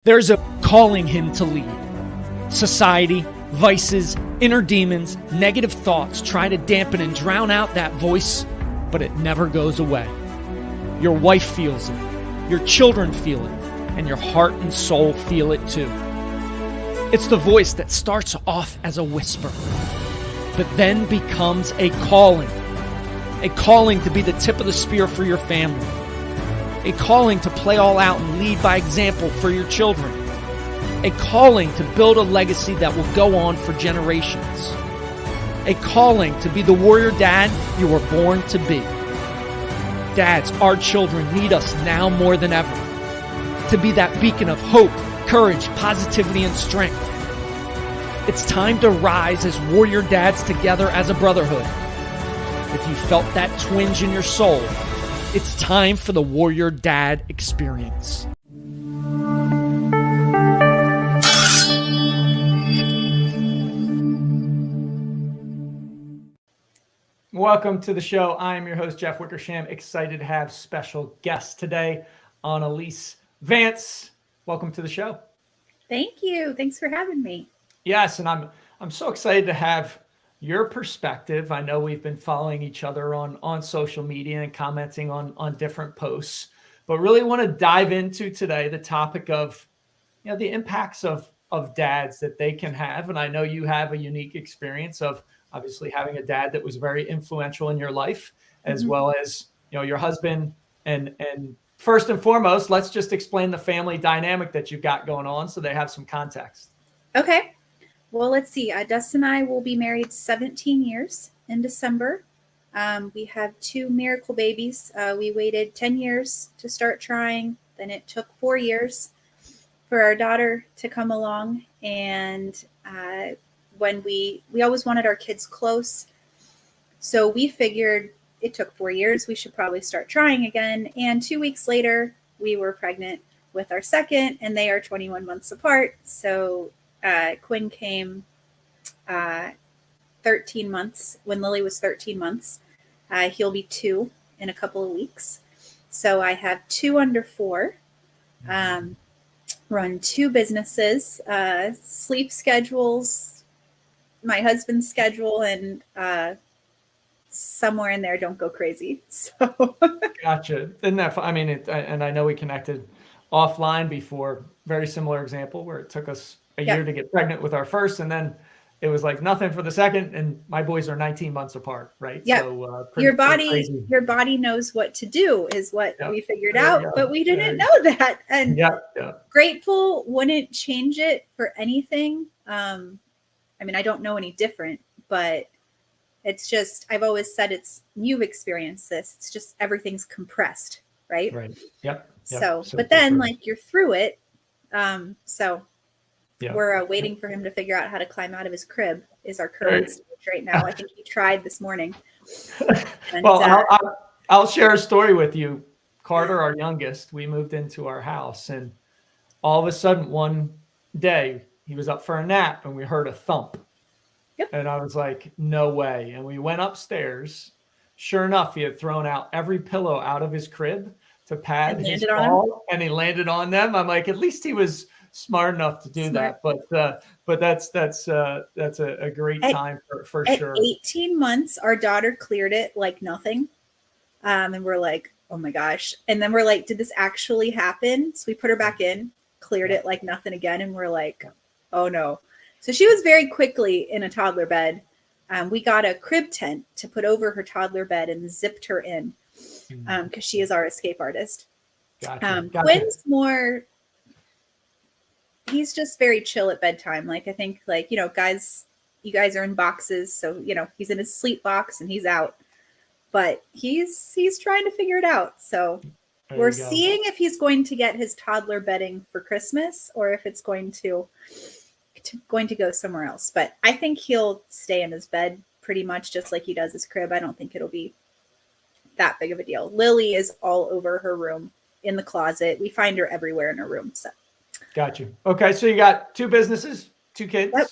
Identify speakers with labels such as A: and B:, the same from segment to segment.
A: There's a calling him to lead. Society, vices, inner demons, negative thoughts try to dampen and drown out that voice, but it never goes away. Your wife feels it, your children feel it, and your heart and soul feel it too. It's the voice that starts off as a whisper, but then becomes a calling to be the tip of the spear for your family. A calling to play all out and lead by example for your children. A calling to build a legacy that will go on for generations. A calling to be the warrior dad you were born to be. Dads, our children need us now more than ever. To be that beacon of hope, courage, positivity, and strength. It's time to rise as warrior dads together as a brotherhood. If you felt that twinge in your soul, it's time for the Warrior Dad Experience. Welcome to the show. I am your host, Jeff Wickersham. Excited to have special guest today, Anneliese Vance. Welcome to the show.
B: Thank you. Thanks for having me.
A: Yes, and I'm so excited to have your perspective. I know we've been following each other on social media and commenting on different posts, but really want to dive into today the topic of, the impacts of dads that they can have. And I know you have a unique experience of obviously having a dad that was very influential in your life, as well as, your husband. And first and foremost, let's just explain the family dynamic that you've got going on so they have some context.
B: Okay. Well, let's see. Dustin and I will be married 17 years in December. We have 2 miracle babies. We waited 10 years to start trying. Then it took 4 years for our daughter to come along. And when we always wanted our kids close. So we figured it took 4 years. We should probably start trying again. And 2 weeks later, we were pregnant with our second, and they are 21 months apart. So Quinn came 13 months when Lily was 13 months. He'll be 2 in a couple of weeks. So I have 2 under 4, run 2 businesses, sleep schedules, my husband's schedule, and somewhere in there, don't go crazy. So
A: Gotcha. Isn't that fun? I mean, and I know we connected offline before, very similar example where it took us a year to get pregnant with our first, and then it was like nothing for the second, and my boys are 19 months apart, right?
B: Yeah.
A: So
B: your body knows what to do is what we figured out, but we didn't know that. And grateful, wouldn't change it for anything. I mean, I don't know any different, but it's just, I've always said you've experienced this. It's just everything's compressed, right?
A: Right. Yep.
B: So but then like you're through it. We're waiting for him to figure out how to climb out of his crib is our current stage right now. I think he tried this morning. And,
A: well, I'll share a story with you. Carter, our youngest, we moved into our house, and all of a sudden one day he was up for a nap and we heard a thump. And I was like, no way. And we went upstairs. Sure enough, he had thrown out every pillow out of his crib to pad his ball, and he landed on them. I'm like, at least he was smart enough to do that. But that's a great time for sure.
B: At 18 months, our daughter cleared it like nothing. And we're like, oh my gosh. And then we're like, did this actually happen? So we put her back in, cleared it like nothing again. And we're like, oh no. So she was very quickly in a toddler bed. We got a crib tent to put over her toddler bed and zipped her in because she is our escape artist. Gotcha. Quinn's more, he's just very chill at bedtime. Like, I think guys, you guys are in boxes. So, he's in his sleep box and he's out, but he's trying to figure it out. So we're seeing if he's going to get his toddler bedding for Christmas or if it's going to go somewhere else. But I think he'll stay in his bed pretty much just like he does his crib. I don't think it'll be that big of a deal. Lily is all over her room, in the closet. We find her everywhere in her room. So
A: got you. Okay. So you got 2 businesses, 2 kids, a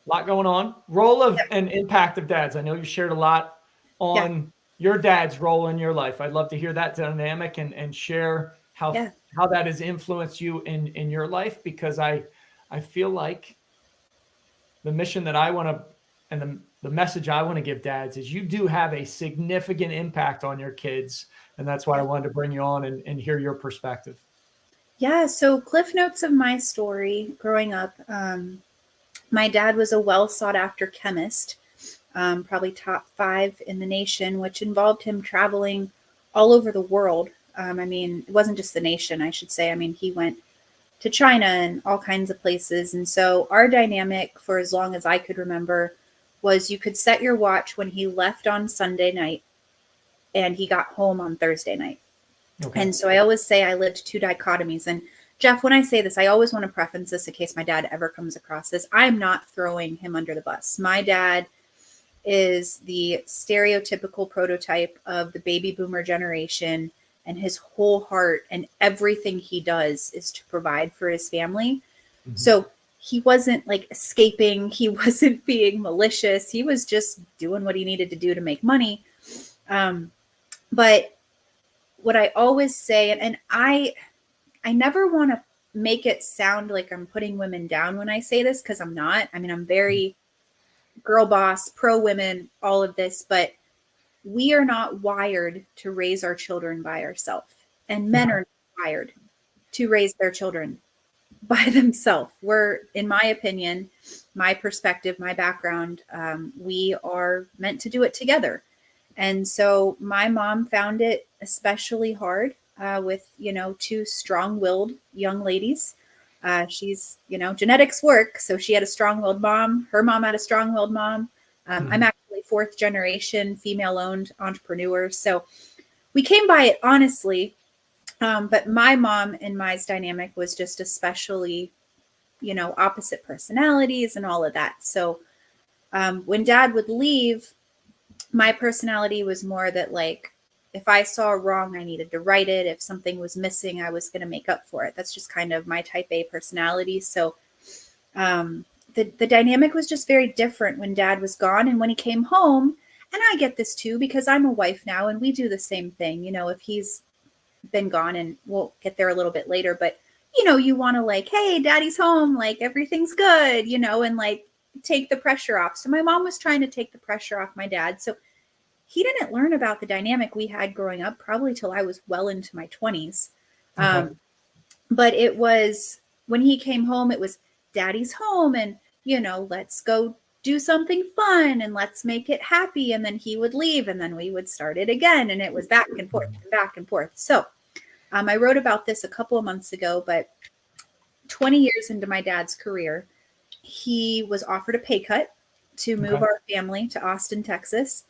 A: lot going on. Role of and impact of dads. I know you shared a lot on your dad's role in your life. I'd love to hear that dynamic and share how how that has influenced you in your life, because I feel like the mission that I want to, and the message I want to give dads is you do have a significant impact on your kids. And that's why I wanted to bring you on and hear your perspective.
B: Yeah. So cliff notes of my story growing up. My dad was a well sought after chemist, probably top 5 in the nation, which involved him traveling all over the world. I mean, it wasn't just the nation, I should say. I mean, he went to China and all kinds of places. And so our dynamic for as long as I could remember was you could set your watch when he left on Sunday night and he got home on Thursday night. Okay. And so I always say I lived 2 dichotomies. And Jeff, when I say this, I always want to preface this in case my dad ever comes across this. I'm not throwing him under the bus. My dad is the stereotypical prototype of the baby boomer generation, and his whole heart and everything he does is to provide for his family. Mm-hmm. So he wasn't like escaping. He wasn't being malicious. He was just doing what he needed to do to make money. But what I always say, and I never want to make it sound like I'm putting women down when I say this, because I'm not. I mean, I'm very girl boss, pro women, all of this, but we are not wired to raise our children by ourselves. And men are not wired to raise their children by themselves. We're, in my opinion, my perspective, my background, we are meant to do it together. And so my mom found it especially hard with, 2 strong-willed young ladies. She's, genetics work. So she had a strong-willed mom. Her mom had a strong-willed mom. I'm actually 4th generation female-owned entrepreneur. So we came by it honestly. But my mom and my dynamic was just especially, opposite personalities and all of that. So when dad would leave, my personality was more that, like, if I saw wrong, I needed to right it. If something was missing, I was going to make up for it. That's just kind of my type A personality. So the dynamic was just very different when dad was gone. And when he came home, and I get this too, because I'm a wife now and we do the same thing. If he's been gone, and we'll get there a little bit later, but you want to, like, hey, daddy's home, like everything's good, and like take the pressure off. So my mom was trying to take the pressure off my dad. So he didn't learn about the dynamic we had growing up probably till I was well into my 20s. Okay. But it was when he came home, it was daddy's home, and let's go do something fun and let's make it happy. And then he would leave and then we would start it again. And it was back and forth and back and forth. So I wrote about this a couple of months ago, but 20 years into my dad's career, he was offered a pay cut to move our family to Austin, Texas.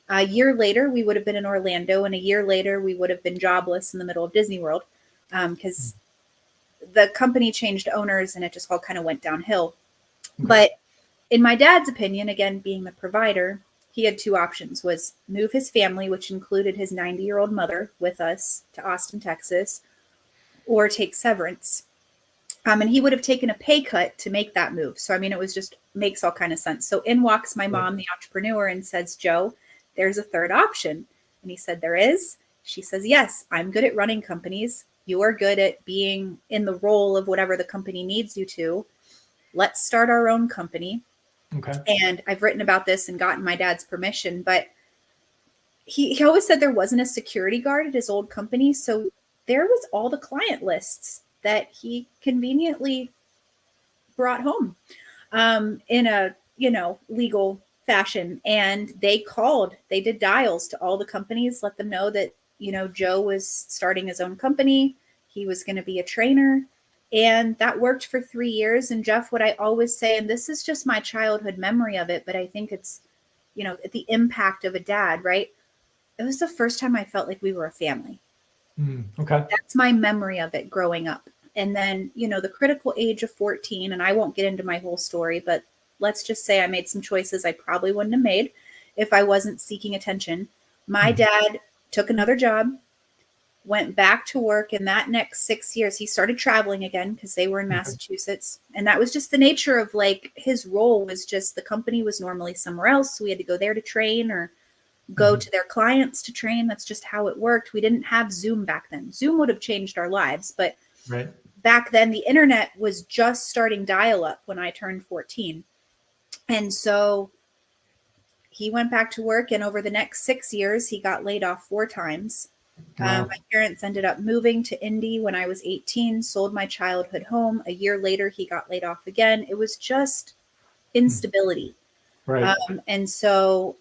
B: A year later, we would have been in Orlando, and a year later, we would have been jobless in the middle of Disney World because the company changed owners and it just all kind of went downhill. Okay. But in my dad's opinion, again, being the provider, he had 2 options: was move his family, which included his 90-year-old mother, with us to Austin, Texas, or take severance. And he would have taken a pay cut to make that move. So, I mean, it was just makes all kind of sense. So in walks my mom, the entrepreneur, and says, Joe, there's a 3rd option. And he said, there is? She says, yes, I'm good at running companies. You are good at being in the role of whatever the company needs you to. Let's start our own company. Okay. And I've written about this and gotten my dad's permission, but he always said there wasn't a security guard at his old company. So there was all the client lists that he conveniently brought home in a, legal fashion. And they did dials to all the companies, let them know that, Joe was starting his own company. He was going to be a trainer. And that worked for 3 years. And Jeff, what I always say, and this is just my childhood memory of it, but I think it's, the impact of a dad, right? It was the first time I felt like we were a family. Okay. That's my memory of it growing up. And then, the critical age of 14, and I won't get into my whole story, but let's just say I made some choices I probably wouldn't have made if I wasn't seeking attention. My dad took another job, went back to work. In that next 6 years, he started traveling again because they were in Massachusetts. And that was just the nature of, like, his role was just the company was normally somewhere else. So we had to go there to train or go to their clients to train. That's just how it worked. We didn't have Zoom back then. Zoom would have changed our lives, but
A: Right.
B: back then the internet was just starting dial up when I turned 14. And so he went back to work, and over the next 6 years, he got laid off 4 times.
A: Wow.
B: My parents ended up moving to Indy when I was 18, sold my childhood home. A year later, he got laid off again. It was just instability.
A: Right.
B: And so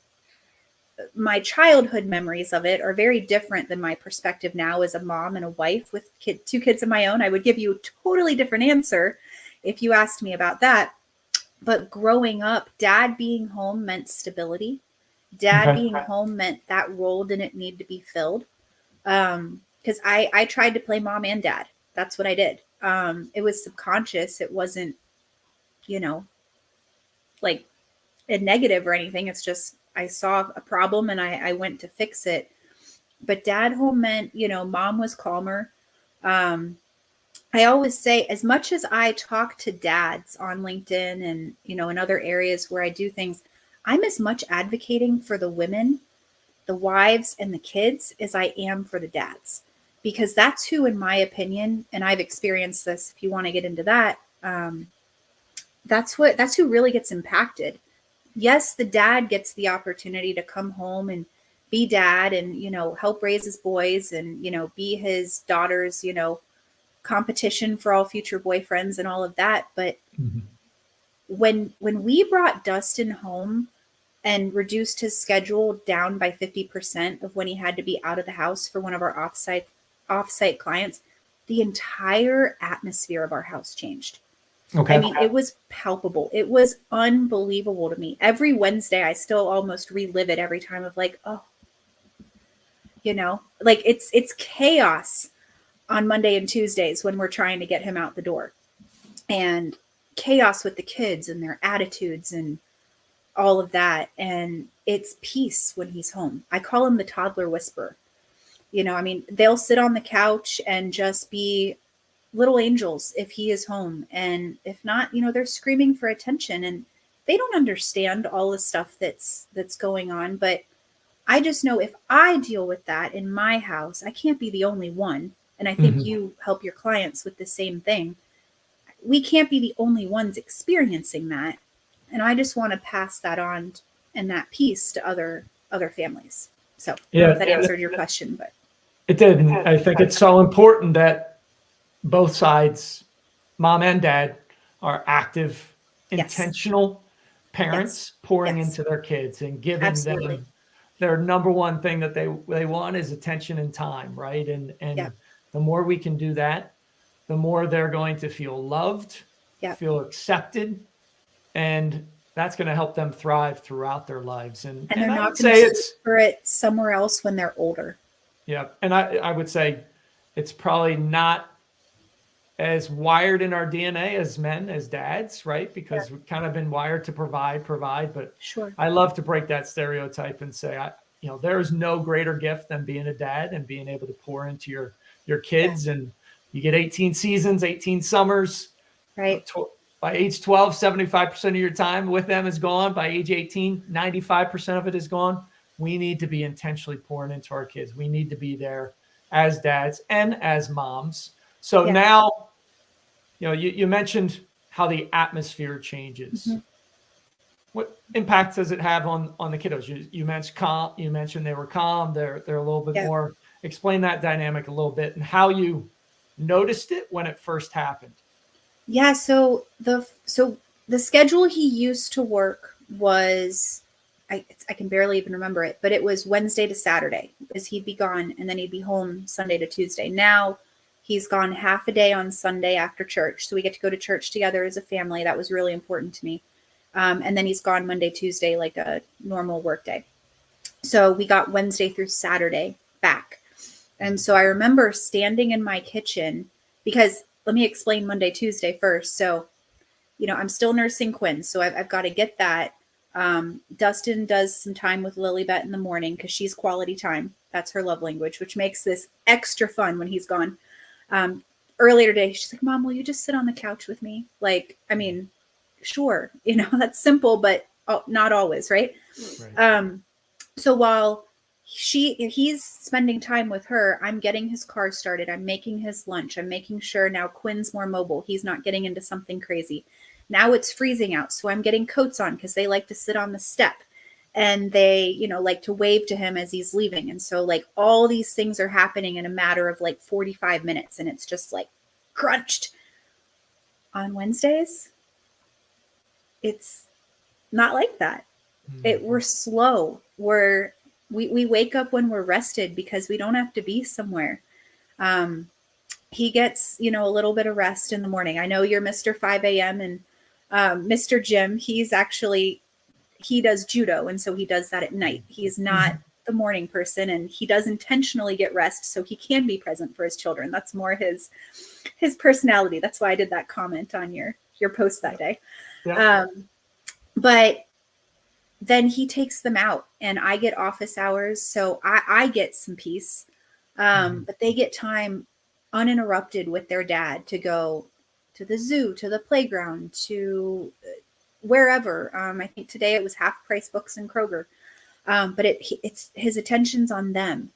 B: my childhood memories of it are very different than my perspective now as a mom and a wife with 2 kids of my own. I would give you a totally different answer if you asked me about that. But growing up, dad being home meant stability. Dad
A: Okay.
B: being home meant that role didn't need to be filled. Because I tried to play mom and dad. That's what I did. It was subconscious. It wasn't, you know, like a negative or anything. It's just I saw a problem and I went to fix it. But dad home meant, mom was calmer. I always say, as much as I talk to dads on LinkedIn and, in other areas where I do things, I'm as much advocating for the women, the wives, and the kids as I am for the dads, because that's who, in my opinion, and I've experienced this, if you want to get into that, that's who really gets impacted. Yes, the dad gets the opportunity to come home and be dad and, help raise his boys and, be his daughter's, competition for all future boyfriends and all of that. But when we brought Dustin home and reduced his schedule down by 50% of when he had to be out of the house for one of our offsite clients, the entire atmosphere of our house changed.
A: Okay.
B: I mean, it was palpable. It was unbelievable to me. Every Wednesday, I still almost relive it every time of like, oh, like it's chaos on Monday and Tuesdays when we're trying to get him out the door, and chaos with the kids and their attitudes and all of that. And it's peace when he's home. I call him the toddler whisperer. I mean, they'll sit on the couch and just be little angels if he is home. And if not, they're screaming for attention, and they don't understand all the stuff that's going on. But I just know if I deal with that in my house, I can't be the only one. And I think you help your clients with the same thing. We can't be the only ones experiencing that. And I just want to pass that on and that piece to other families. So I don't know if that answered your question, but
A: it did. And I think it's so important that both sides, mom and dad, are active, intentional parents pouring into their kids and giving them their number one thing that they want is attention and time, right? And the more we can do that, the more they're going to feel loved, feel accepted, and that's going to help them thrive throughout their lives. And
B: they're
A: I
B: not
A: would say it's
B: for it somewhere else when they're older.
A: Yeah, and I would say it's probably not as wired in our DNA as men, as dads, right? Because we've kind of been wired to provide. But I love to break that stereotype and say, there is no greater gift than being a dad and being able to pour into your kids. And you get 18 seasons, 18 summers.
B: Right.
A: By age 12, 75% of your time with them is gone. By age 18, 95% of it is gone. We need to be intentionally pouring into our kids. We need to be there as dads and as moms. So now, you mentioned how the atmosphere changes. What impact does it have on the kiddos? You mentioned calm. You mentioned they were calm. They're a little bit more. Explain that dynamic a little bit and how you noticed it when it first happened.
B: Yeah. So the schedule he used to work was, I can barely even remember it, but it was Wednesday to Saturday, because he'd be gone and then he'd be home Sunday to Tuesday. Now he's gone half a day on Sunday after church. So we get to go to church together as a family. That was really important to me. And then he's gone Monday, Tuesday, like a normal work day. So we got Wednesday through Saturday back. And so I remember standing in my kitchen, because let me explain Monday, Tuesday first. So, I'm still nursing Quinn. So I've got to get that. Dustin does some time with Lilybet in the morning because she's quality time. That's her love language, which makes this extra fun when he's gone. Earlier today, she's like, Mom, will you just sit on the couch with me? Like, I mean, sure. That's simple, but not always. Right. So while he's spending time with her, I'm getting his car started, I'm making his lunch, I'm making sure now Quinn's more mobile, he's not getting into something crazy. Now it's freezing out, so I'm getting coats on because they like to sit on the step, and they, like to wave to him as he's leaving. And so like all these things are happening in a matter of like 45 minutes, and it's just like crunched. On Wednesdays, it's not like that. We're slow. We wake up when we're rested because we don't have to be somewhere. He gets, a little bit of rest in the morning. I know you're Mr. 5 a.m. and Mr. Jim, he does judo. And so he does that at night. He's not the morning person, and he does intentionally get rest so he can be present for his children. That's more his personality. That's why I did that comment on your post that day.
A: Yeah.
B: But then he takes them out, and I get office hours. So I get some peace. But they get time uninterrupted with their dad to go to the zoo, to the playground, to wherever. I think today it was half price books in Kroger. But it's his attention's on them.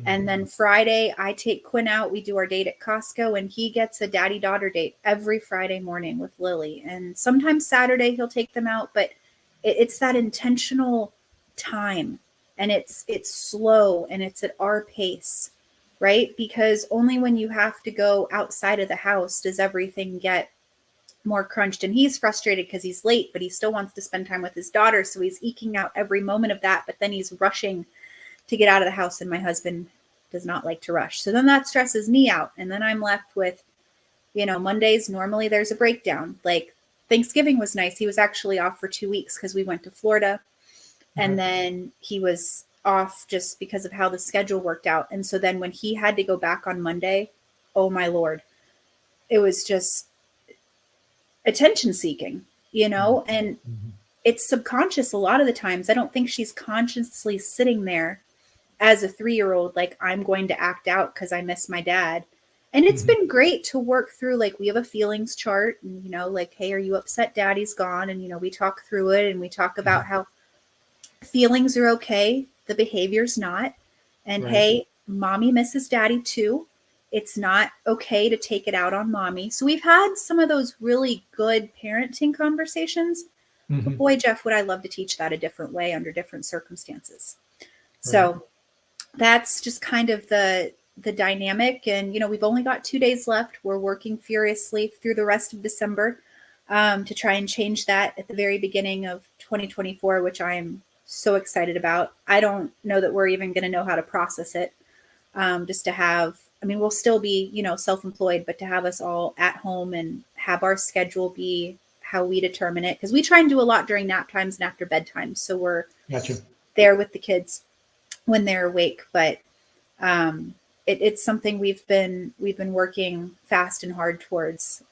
B: And then Friday, I take Quinn out. We do our date at Costco, and he gets a daddy-daughter date every Friday morning with Lily. And sometimes Saturday he'll take them out, but it's that intentional time, and it's slow, and it's at our pace, right? Because only when you have to go outside of the house does everything get more crunched. And he's frustrated because he's late, but he still wants to spend time with his daughter. So he's eking out every moment of that, but then he's rushing to get out of the house, and my husband does not like to rush. So then that stresses me out. And then I'm left with, Mondays, normally there's a breakdown. Like Thanksgiving was nice. He was actually off for 2 weeks because we went to Florida, and then he was off just because of how the schedule worked out. And so then when he had to go back on Monday, oh my Lord, it was just attention seeking, and it's subconscious a lot of the times. I don't think she's consciously sitting there as a 3-year-old, like, I'm going to act out because I miss my dad. And it's been great to work through, like, we have a feelings chart, and, like, hey, are you upset daddy's gone? And, we talk through it, and we talk about how feelings are okay, the behavior's not. And hey, mommy misses daddy too. It's not okay to take it out on mommy. So we've had some of those really good parenting conversations. But boy, Jeff, would I love to teach that a different way under different circumstances. So that's just kind of the dynamic. And, we've only got 2 days left. We're working furiously through the rest of December to try and change that at the very beginning of 2024, which I am so excited about. I don't know that we're even going to know how to process it. Just to have, we'll still be, self-employed, but to have us all at home and have our schedule be how we determine it. Because we try and do a lot during nap times and after bedtime. So we're there with the kids when they're awake. But it's something we've been working fast and hard towards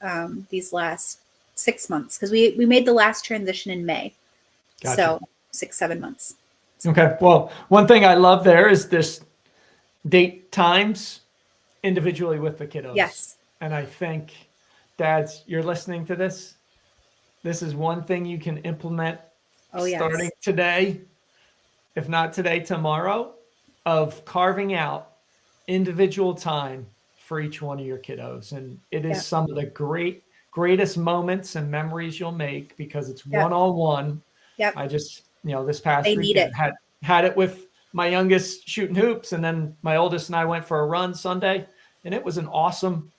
B: these last 6 months, because we made the last transition in May. So 6-7 months.
A: Okay. Well, one thing I love there is this date times individually with the kiddos.
B: Yes.
A: And I think, dads, you're listening to this. This is one thing you can implement starting today, if not today, tomorrow, of carving out individual time for each one of your kiddos. And it is some of the greatest moments and memories you'll make, because it's one-on-one.
B: Yep.
A: I just, this past weekend had it with my youngest shooting hoops, and then my oldest and I went for a run Sunday, and it was an awesome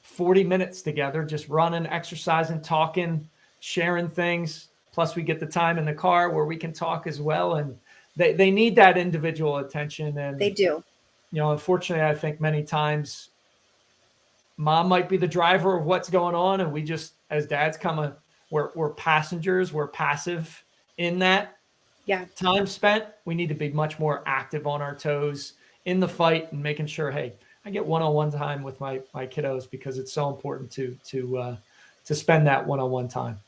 A: 40 minutes together, just running, exercising, talking, sharing things. Plus we get the time in the car where we can talk as well. And they need that individual attention. And
B: they do.
A: Unfortunately, I think many times mom might be the driver of what's going on, and we just, as dads, we're passengers, we're passive in that time spent. We need to be much more active on our toes in the fight and making sure, hey, I get one-on-one time with my kiddos, because it's so important to spend that one-on-one time.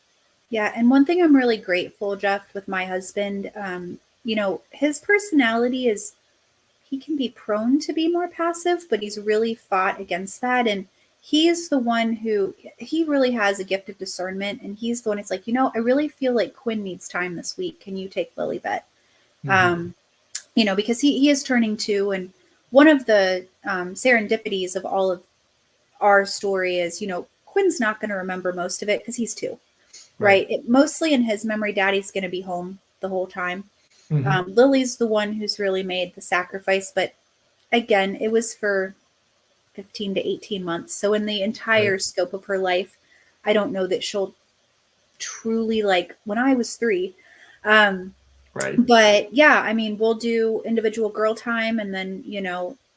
B: Yeah. And one thing I'm really grateful, Jeff, with my husband, his personality is, he can be prone to be more passive, but he's really fought against that. And he is the one he really has a gift of discernment. And he's the one, it's like, I really feel like Quinn needs time this week. Can you take Lilybet? because he is turning 2. And one of the serendipities of all of our story is, Quinn's not going to remember most of it because he's 2, right? Mostly in his memory, Daddy's going to be home the whole time. Lily's the one who's really made the sacrifice, but again, it was for 15 to 18 months. So in the entire scope of her life, I don't know that she'll truly like when I was 3. But yeah, I mean, we'll do individual girl time, and then,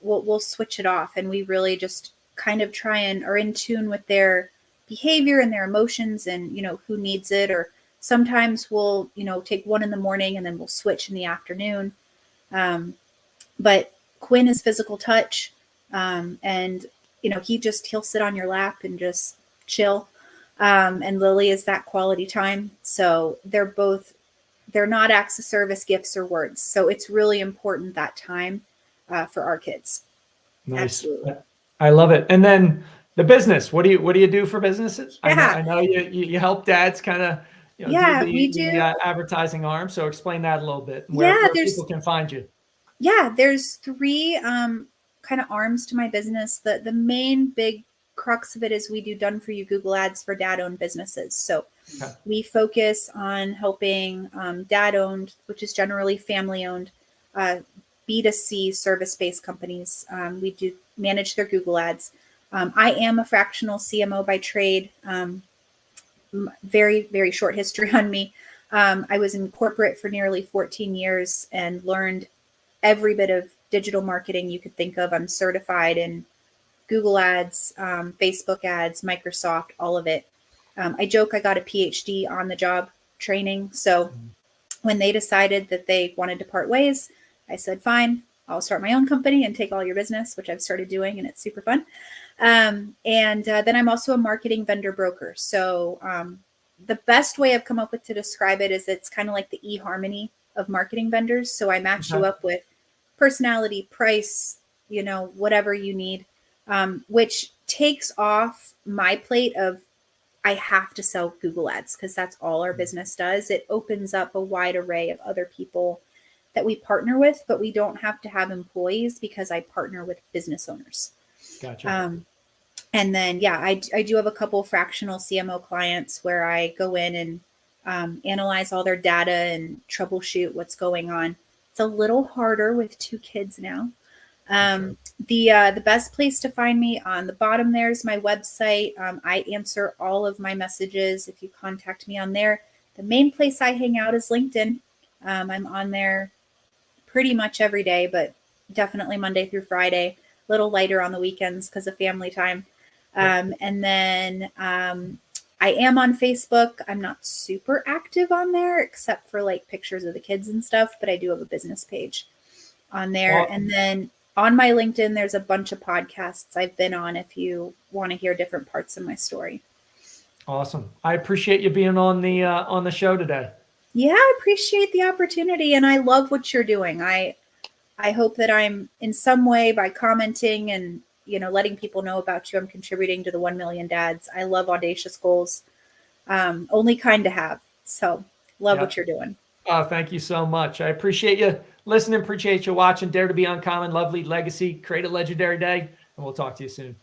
B: we'll switch it off, and we really just kind of try and are in tune with their behavior and their emotions and, who needs it. Or sometimes we'll, take one in the morning and then we'll switch in the afternoon. But Quinn is physical touch. And, he'll sit on your lap and just chill. And Lily is that quality time. So they're not acts of service, gifts, or words. So it's really important that time for our kids.
C: Nice.
B: Absolutely.
C: I love it. And then the business, what do you do for businesses?
B: Yeah.
C: I know you help dads kind of,
B: we do
C: the advertising arm. So explain that a little bit, where people can find you.
B: Yeah, there's 3 kind of arms to my business. The main big crux of it is we do done for you Google ads for dad-owned businesses. So we focus on helping dad-owned, which is generally family-owned, B2C service-based companies. We do manage their Google ads. I am a fractional CMO by trade. Very, very short history on me. I was in corporate for nearly 14 years and learned every bit of digital marketing you could think of. I'm certified in Google ads, Facebook ads, Microsoft, all of it. I joke I got a PhD on the job training. So when they decided that they wanted to part ways, I said, fine, I'll start my own company and take all your business, which I've started doing, and it's super fun. And then I'm also a marketing vendor broker. So the best way I've come up with to describe it is it's kind of like the eHarmony of marketing vendors. So I match you up with personality, price, whatever you need, which takes off my plate of I have to sell Google ads because that's all our business does. It opens up a wide array of other people that we partner with, but we don't have to have employees because I partner with business owners.
C: Gotcha.
B: And then, I do have a couple fractional CMO clients where I go in and analyze all their data and troubleshoot what's going on. It's a little harder with 2 kids now. The best place to find me, on the bottom there is my website. I answer all of my messages if you contact me on there. The main place I hang out is LinkedIn. I'm on there pretty much every day, but definitely Monday through Friday, a little lighter on the weekends because of family time. And then I am on Facebook. I'm not super active on there except for like pictures of the kids and stuff, but I do have a business page on there. And then on my LinkedIn, there's a bunch of podcasts I've been on if you want to hear different parts of my story.
C: Awesome. I appreciate you being on the show today.
B: Yeah, I appreciate the opportunity, and I love what you're doing. I hope that I'm in some way, by commenting and letting people know about you, I'm contributing to the 1 million dads. I love audacious goals. Only kind to have. So love what you're doing.
C: Thank you so much. I appreciate you listening. Appreciate you watching. Dare to be uncommon. Lovely legacy. Create a legendary day. And we'll talk to you soon.